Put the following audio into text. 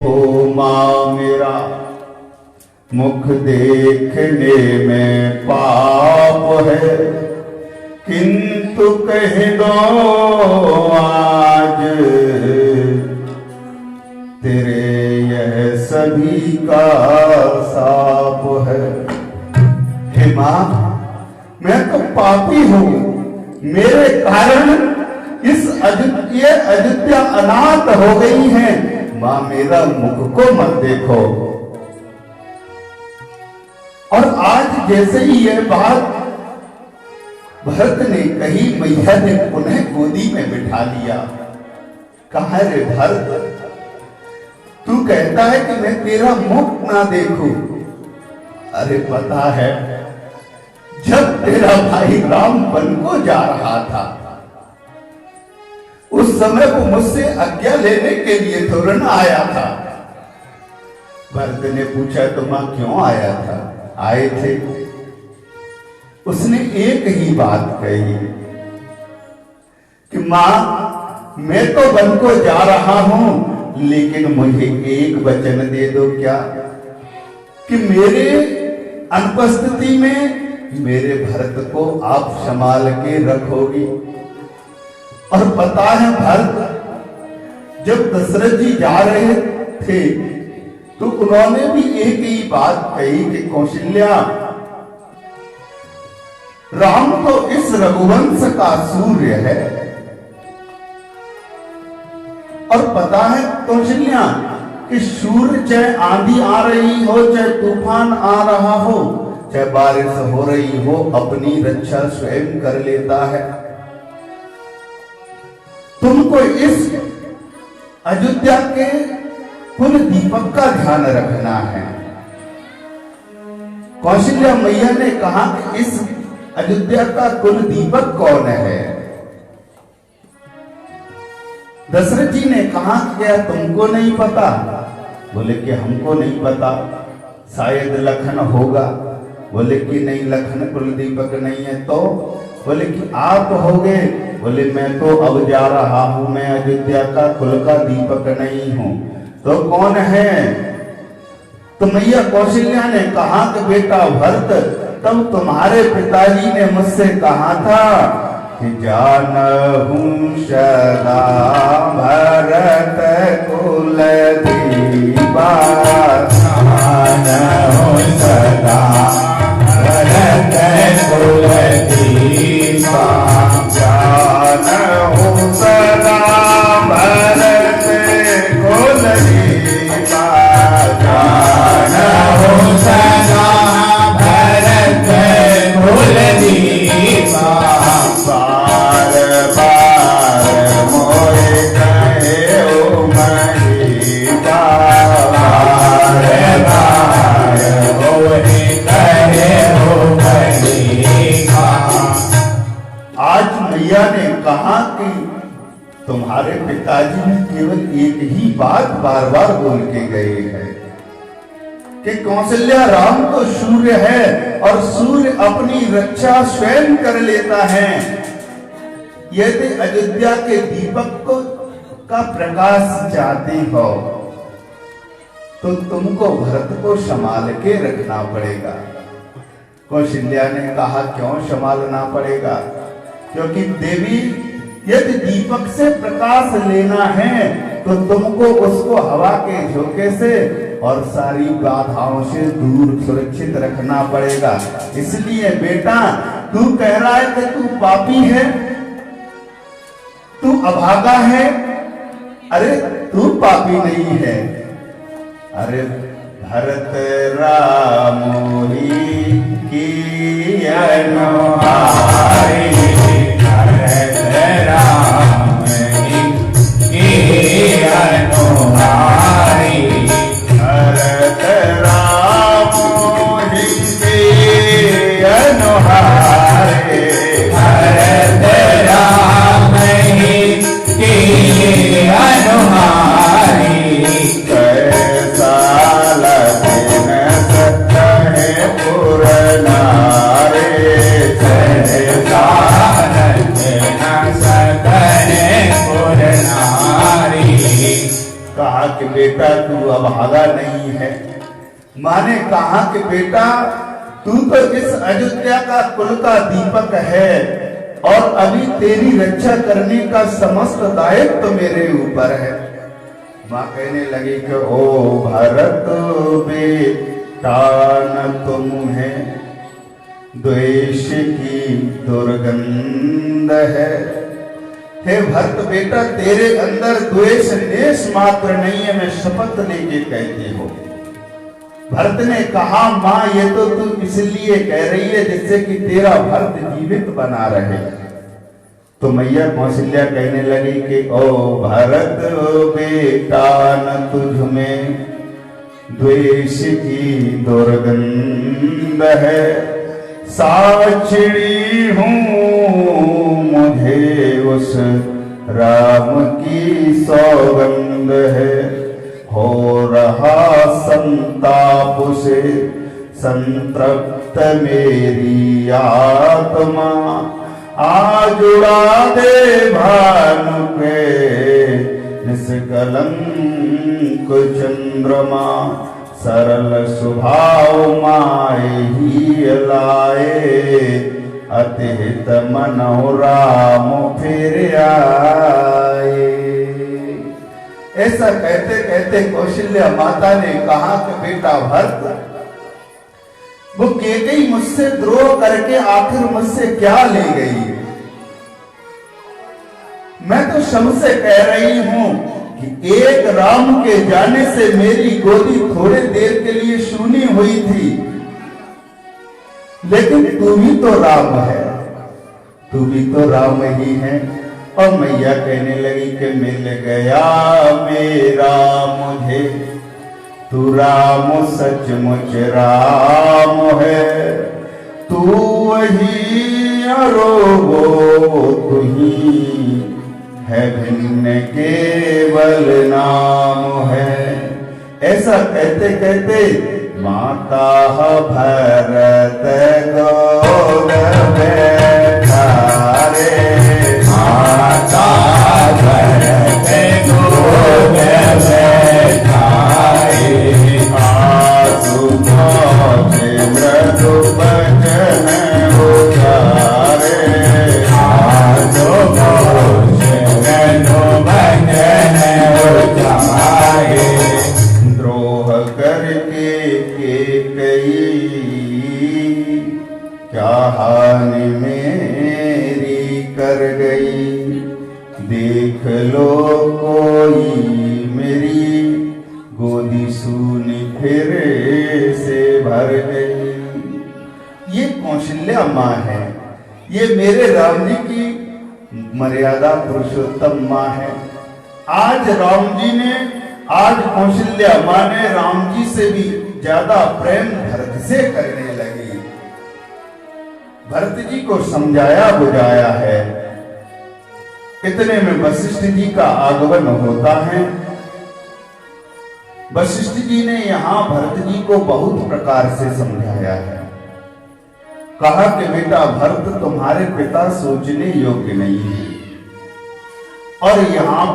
हो माँ मेरा मुख देखने में पाप है, किंतु कह दो आज तेरे यह सभी का साप है। हे माँ, मैं तो पापी हूँ, मेरे कारण इस अयोध्या अनाथ हो गई है। माँ मेरा मुख को मत देखो। और आज जैसे ही यह बात भरत ने कही, मैया ने पुनः गोदी में बिठा लिया। कहा रे भरत, तू कहता है कि मैं तेरा मुख ना देखूं। अरे पता है, जब तेरा भाई राम वन को जा रहा था, उस समय वो मुझसे आज्ञा लेने के लिए तुरंत आया था। भरत ने पूछा, तो मां क्यों आया था? आए थे। उसने एक ही बात कही कि मां, मैं तो वन को जा रहा हूं, लेकिन मुझे एक वचन दे दो क्या, कि मेरे अनुपस्थिति में मेरे भरत को आप संभाल के रखोगी। और पता है भरत, जब दशरथ जी जा रहे थे तो उन्होंने भी एक ही बात कही कि कौशल्या, राम तो इस रघुवंश का सूर्य है। और पता है कौशल्या कि सूर्य चाहे आंधी आ रही हो, चाहे तूफान आ रहा हो, चाहे बारिश हो रही हो, अपनी रक्षा स्वयं कर लेता है। तुमको इस अयोध्या के कुल दीपक का ध्यान रखना है। कौशल्या मैया ने कहा कि इस अयोध्या का कुल दीपक कौन है? दशरथ जी ने कहा, क्या तुमको नहीं पता? बोले कि हमको नहीं पता, शायद लखन होगा। बोले कि नहीं, लखन कुल दीपक नहीं है। तो बोले कि आप होगे? बोले मैं तो अब जा रहा हूं, मैं अयोध्या का कुल का दीपक नहीं हूं। तो कौन है? तो मैया कौशल्या ने कहा कि बेटा भरत, तब तुम्हारे पिताजी ने मुझसे कहा था कि जानहूं सदा भरत कुल दीपा, जानहूं सदा भरत कुल दीपा, जानहूं सदा भरत कुल दीपा, जानहूं सदा भरत कुल दीपा। बार बार मोरे कहे ओ महिपा, बार बार मोरे कहे ओ महिपा। आज मैया ने कहा कि तुम्हारे पिताजी ने केवल एक ही बात बार बार बोल के गए हैं कि कौशल्या, राम तो सूर्य है और सूर्य अपनी रक्षा स्वयं कर लेता है। यदि अयोध्या के दीपक को का प्रकाश चाहते हो तो तुमको भरत को संभाल के रखना पड़ेगा। कौशल्या ने कहा, क्यों संभालना पड़ेगा? क्योंकि देवी, यदि दीपक से प्रकाश लेना है तो तुमको उसको हवा के झोंके से और सारी बाधाओं से दूर सुरक्षित रखना पड़ेगा। इसलिए बेटा, तू कह रहा है कि तू पापी है, तू अभागा है। अरे तू पापी नहीं है। अरे भरत रामोही की अनुहारी, भरत राम की अनुहारी, भरत राम की अनुहारी, भरत राम की अनुहारी। कैसा लगन सत्य है पुरनारे, कैसा अभागा नहीं है। माँ ने कहा कि बेटा तू तो इस अयोध्या का कुल का दीपक है और अभी तेरी रक्षा करने का समस्त दायित्व तो मेरे ऊपर है। माँ कहने लगी कि ओ भरत बेटा न तुम है, द्वेष की दुर्गंध है। हे भरत बेटा तेरे अंदर द्वेष लेश मात्र नहीं है, मैं शपथ लेके कहती हूँ। भरत ने कहा माँ ये तो तू इसलिए कह रही है जिससे कि तेरा भरत जीवित बना रहे। तो मैया कौशल्या कहने लगी कि ओ भरत बेटा न तुझ में द्वेष की दुर्गंध है, साक्षी हूँ मुझे उस राम की सौगंध है। हो रहा संताप से संतृप्त मेरी आत्मा, आज उड़ा दे भानु के निष्कलंक चंद्रमा, सरल स्वभाव माए ही लाए, अतिहित मनो राम फिर आए। ऐसा कहते कहते कौशल्या माता ने कहा कि बेटा भरत वो कैकेयी मुझसे द्रोह करके आखिर मुझसे क्या ले गई। मैं तो शम से कह रही हूं कि एक राम के जाने से मेरी गोदी थोड़े देर के लिए सूनी हुई थी, लेकिन तू भी तो राम है, तू भी तो राम ही है। और मैया कहने लगी कि मिल गया मेरा मुझे तू राम, सचमुच राम है, तू वही अरोगो तू ही है, भिन्न केवल नाम है। ऐसा कहते कहते माता भरत गोद बैठा रे, माता भरत गोद बैठा रे, आसु से मृदु बचन उतारे, आसु से मृदु बचन उतारे, द्रोह करके कैकेयी क्या हानि मेरी कर गई, देख लो कोई मेरी गोदी सूनी फिर से भर गई। ये कौशल्या माँ है, ये मेरे राम जी की मर्यादा पुरुषोत्तम माँ है। आज राम जी ने, आज कौशल्या माँ ने राम जी से भी ज्यादा प्रेम भरत से करने लगी। भरत जी को समझाया बुझाया है। इतने में वशिष्ठ जी का आगमन होता है। वशिष्ठ जी ने यहां भरत जी को बहुत प्रकार से समझाया है। कहा कि बेटा भरत तुम्हारे पिता सोचने योग्य नहीं है, और यहां